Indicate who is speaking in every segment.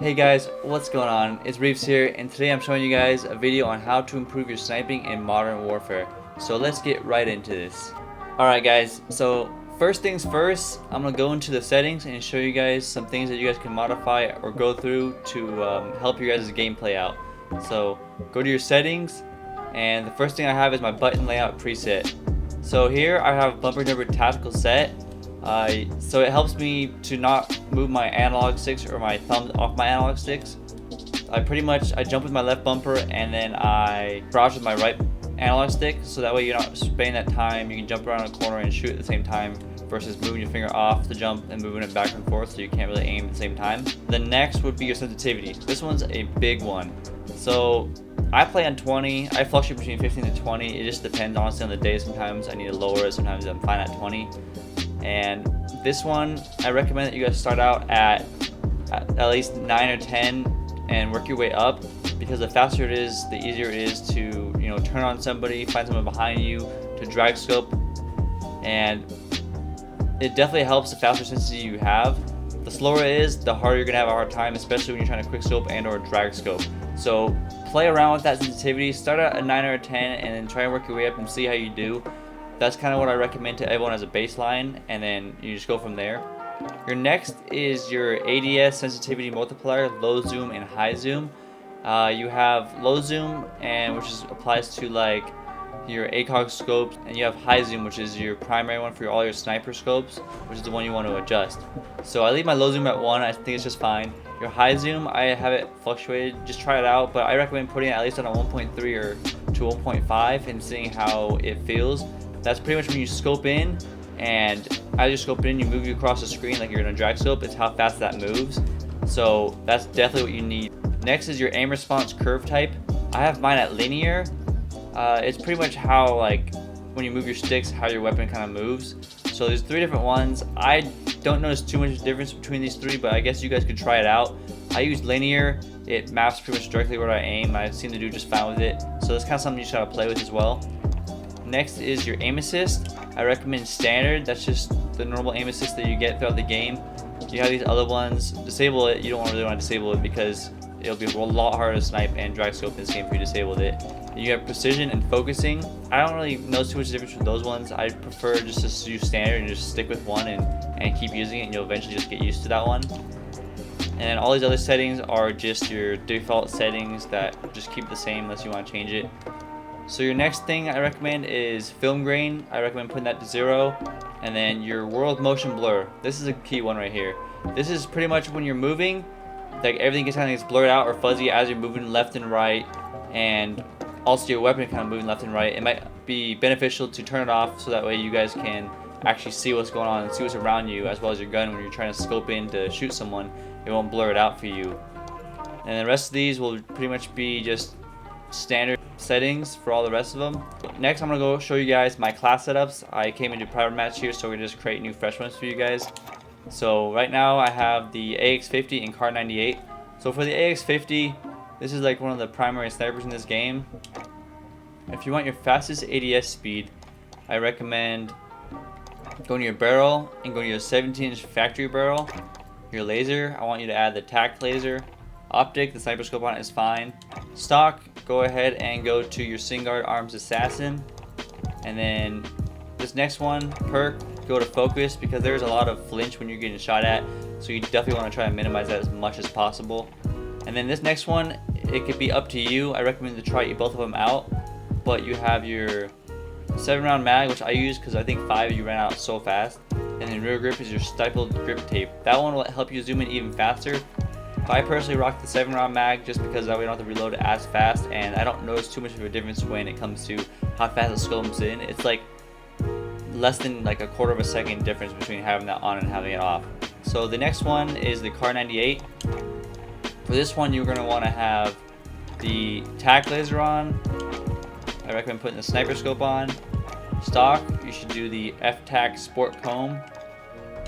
Speaker 1: Hey guys, what's going on? It's Reeves here, and today I'm showing you guys a video on how to improve your sniping in Modern Warfare. So let's get right into this. Alright guys, so first things first, I'm going to go into the settings and show you guys some things that you guys can modify or go through to help your guys' gameplay out. So go to your settings, and the first thing I have is my button layout preset. So here I have bumper number tactical set. So it helps me to not move my analog sticks or my thumbs off my analog sticks. I jump with my left bumper and then I crouch with my right analog stick, so that way you're not spending that time. You can jump around a corner and shoot at the same time versus moving your finger off the jump and moving it back and forth, so you can't really aim at the same time. The next would be your sensitivity. This one's a big one. So I play on 20. I fluctuate between 15 to 20. It just depends honestly on the day. Sometimes I need to lower it, sometimes I'm fine at 20. And this one, I recommend that you guys start out at least 9 or 10 and work your way up, because the faster it is, the easier it is to, turn on somebody, find someone behind you, to drag scope. And it definitely helps the faster sensitivity you have. The slower it is, the harder you're gonna have a hard time, especially when you're trying to quick scope and or drag scope. So play around with that sensitivity. Start at a 9 or a 10 and then try and work your way up and see how you do. That's kind of what I recommend to everyone as a baseline, and then you just go from there. Your next is your ADS sensitivity multiplier, low zoom and high zoom. You have low zoom, which applies to like your ACOG scopes, and you have high zoom, which is your primary one for all your sniper scopes, which is the one you want to adjust. So I leave my low zoom at 1. I think it's just fine. Your high zoom, I have it fluctuated. Just try it out, but I recommend putting it at least on a 1.3 or to 1.5 and seeing how it feels. That's pretty much when you scope in, and as you scope in, you move you across the screen like you're in a drag scope. It's how fast that moves. So that's definitely what you need. Next is your aim response curve type. I have mine at linear. It's pretty much how, like, when you move your sticks, how your weapon kind of moves. So there's 3 different ones. I don't notice too much difference between these 3, but I guess you guys could try it out. I use linear. It maps pretty much directly where I aim. I seem to do just fine with it. So that's kind of something you should try to play with as well. Next is your aim assist. I recommend standard. That's just the normal aim assist that you get throughout the game. You have these other ones. Disable it. You don't really want to disable it because it'll be a lot harder to snipe and drag scope in this game if you disabled it. You have precision and focusing. I don't really know too much difference with those ones. I prefer just to use standard and just stick with one and keep using it, and you'll eventually just get used to that one. And then all these other settings are just your default settings that just keep the same unless you want to change it. So your next thing I recommend is film grain. I recommend putting that to 0. And then your world motion blur. This is a key one right here. This is pretty much when you're moving, like everything gets blurred out or fuzzy as you're moving left and right, and also your weapon kind of moving left and right. It might be beneficial to turn it off so that way you guys can actually see what's going on and see what's around you, as well as your gun when you're trying to scope in to shoot someone. It won't blur it out for you. And the rest of these will pretty much be just standard settings for all the rest of them. Next, I'm gonna go show you guys my class setups. I came into private match here, so we're gonna just create new fresh ones for you guys. So right now I have the AX50 and Car 98. So for the AX50, this is like one of the primary snipers in this game. If you want your fastest ADS speed, I recommend going to your barrel and going to your 17-inch factory barrel. Your laser, I want you to add the tact laser. Optic, the sniper scope on it is fine. Stock, go ahead and go to your Singard Arms Assassin. And then this next one, perk, go to focus, because there's a lot of flinch when you're getting shot at. So you definitely want to try and minimize that as much as possible. And then this next one, it could be up to you. I recommend to try both of them out. But you have your 7-round mag, which I use because I think 5 you ran out so fast. And then rear grip is your stapled grip tape. That one will help you zoom in even faster. I personally rock the 7-round mag just because that way you don't have to reload it as fast, and I don't notice too much of a difference when it comes to how fast it scopes in. It's like less than like a quarter of a second difference between having that on and having it off. So the next one is the Car 98. For this one, you're going to want to have the tac laser on. I recommend putting the sniper scope on. Stock, you should do the F-Tac Sport Comb.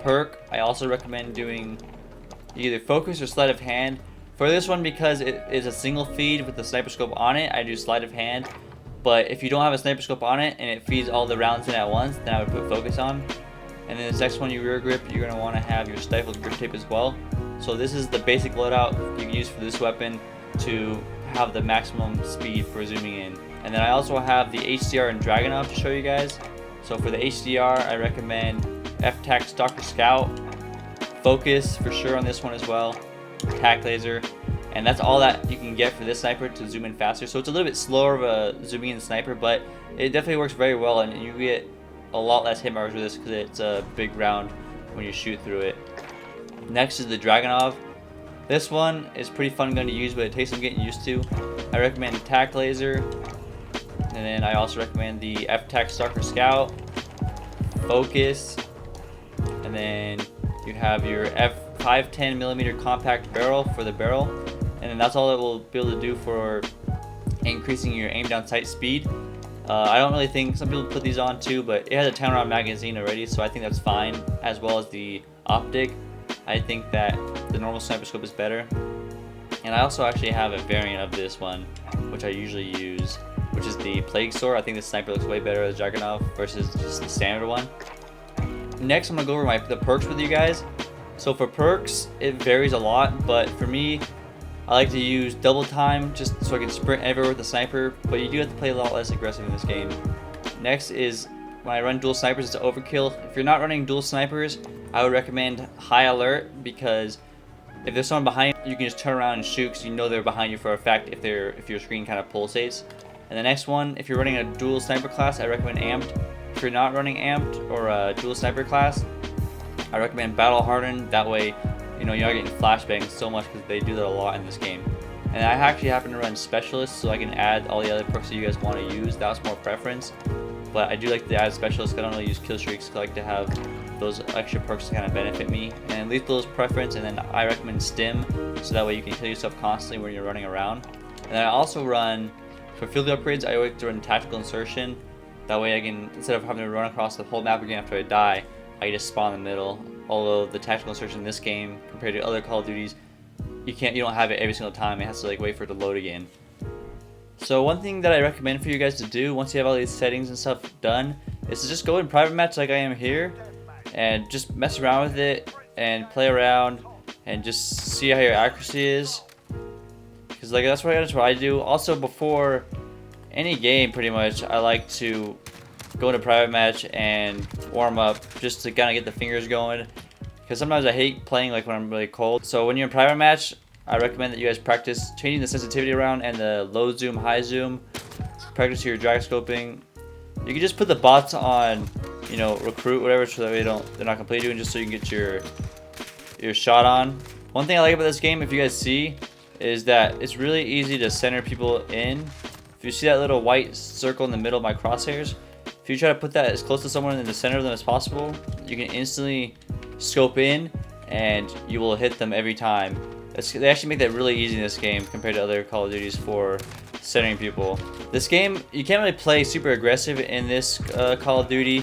Speaker 1: Perk, I also recommend doing either focus or sleight of hand. For this one, because it is a single feed with the sniper scope on it, I do sleight of hand. But if you don't have a sniper scope on it and it feeds all the rounds in at once, then I would put focus on. And then this next one, your rear grip, you're going to want to have your stifled grip tape as well. So this is the basic loadout you can use for this weapon to have the maximum speed for zooming in. And then I also have the HDR and Dragunov to show you guys. So for the HDR, I recommend F-Tac Stalker Scout, Focus for sure on this one as well, Tac Laser, and that's all that you can get for this sniper to zoom in faster. So it's a little bit slower of a zooming in sniper, but it definitely works very well, and you get a lot less hit markers with this because it's a big round when you shoot through it. Next is the Dragunov. This one is pretty fun gun to use, but it takes some getting used to. I recommend Tac Laser, and then I also recommend the F-Tac Stalker Scout, Focus, and then you have your F510mm compact barrel for the barrel, and then that's all it will be able to do for increasing your aim down sight speed. I don't really think, some people put these on too, but it has a 10 round magazine already, so I think that's fine, as well as the optic. I think that the normal sniper scope is better. And I also actually have a variant of this one, which I usually use, which is the Plague Sword. I think the sniper looks way better as Dragunov versus just the standard one. Next, I'm gonna go over the perks with you guys. So for perks, it varies a lot, but for me, I like to use double time just so I can sprint everywhere with the sniper, but you do have to play a lot less aggressive in this game. Next is when I run dual snipers, it's overkill. If you're not running dual snipers, I would recommend high alert, because if there's someone behind you, you can just turn around and shoot because you know they're behind you for a fact if your screen kind of pulsates. And the next one, if you're running a dual sniper class, I recommend amped. If you're not running amped or a dual sniper class, I recommend battle hardened. That way, you know, you're not getting flashbangs so much because they do that a lot in this game. And I actually happen to run specialist, so I can add all the other perks that you guys want to use. That's more preference. But I do like to add specialist. I don't really use kill streaks. I like to have those extra perks to kind of benefit me. And lethal is preference, and then I recommend stim, so that way you can kill yourself constantly when you're running around. And then I also run, for field upgrades, I like to run tactical insertion. That way I can, instead of having to run across the whole map again after I die, I can just spawn in the middle. Although the tactical insertion in this game, compared to other Call of Duties, you don't have it every single time. It has to like wait for it to load again. So one thing that I recommend for you guys to do once you have all these settings and stuff done is to just go in private match like I am here and just mess around with it and play around and just see how your accuracy is, because like that's what I do. Also, before any game pretty much, I like to go into private match and warm up just to kind of get the fingers going, because sometimes I hate playing like when I'm really cold. So when you're in private match, I recommend that you guys practice changing the sensitivity around and the low zoom, high zoom. Practice your drag scoping. You can just put the bots on, you know, recruit, whatever, so that way they're not completely doing, just so you can get your shot on. One thing I like about this game, if you guys see, is that it's really easy to center people in. If you see that little white circle in the middle of my crosshairs, if you try to put that as close to someone in the center of them as possible, you can instantly scope in and you will hit them every time. They actually make that really easy in this game compared to other Call of Duties for centering people. This game, you can't really play super aggressive in this Call of Duty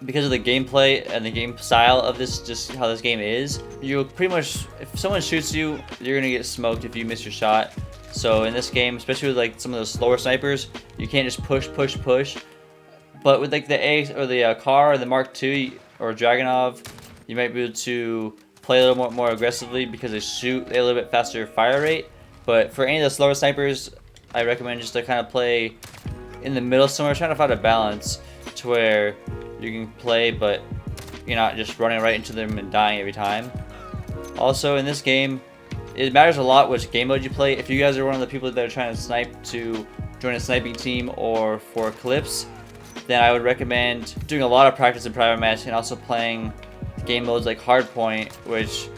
Speaker 1: because of the gameplay and the game style of this, just how this game is. You pretty much, if someone shoots you, you're gonna get smoked if you miss your shot. So in this game, especially with like some of those slower snipers, you can't just push. But with like the A or the car or the Mark II or Dragunov, you might be able to play a little more aggressively because they have a little bit faster fire rate. But for any of the slower snipers, I recommend just to kind of play in the middle somewhere, trying to find a balance to where you can play, but you're not just running right into them and dying every time. Also, in this game, it matters a lot which game mode you play. If you guys are one of the people that are trying to snipe to join a sniping team or for clips, then I would recommend doing a lot of practice in private match and also playing game modes like hardpoint, which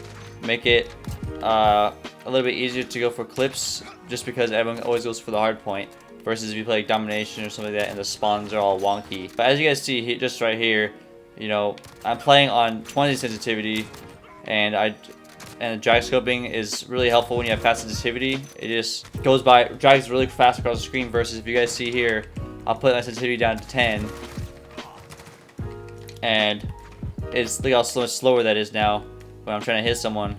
Speaker 1: make it a little bit easier to go for clips, just because everyone always goes for the hardpoint, versus if you play like domination or something like that and the spawns are all wonky. But as you guys see just right here, you know, I'm playing on 20 sensitivity, and the drag scoping is really helpful when you have fast sensitivity. It just drags really fast across the screen, versus if you guys see here, I'll put my sensitivity down to 10, and it's look how much slower that is now when I'm trying to hit someone.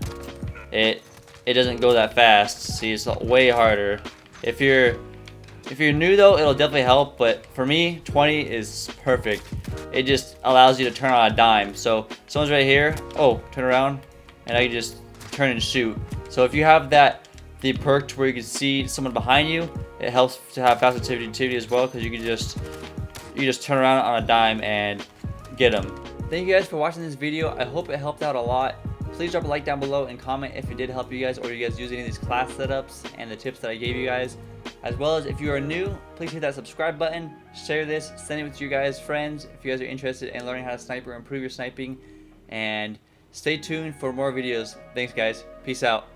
Speaker 1: It doesn't go that fast. See, it's way harder. If you're new though, it'll definitely help, but for me, 20 is perfect. It just allows you to turn on a dime. So someone's right here, oh, turn around, and I can just turn and shoot. So if you have the perk to where you can see someone behind you, it helps to have fast sensitivity as well, because you can just turn around on a dime and get them. Thank you guys for watching this video. I hope it helped out a lot. Please drop a like down below and comment if it did help you guys, or you guys use any of these class setups and the tips that I gave you guys. As well as, if you are new, please hit that subscribe button, share this, send it with your guys' friends if you guys are interested in learning how to snipe or improve your sniping. And stay tuned for more videos. Thanks guys. Peace out.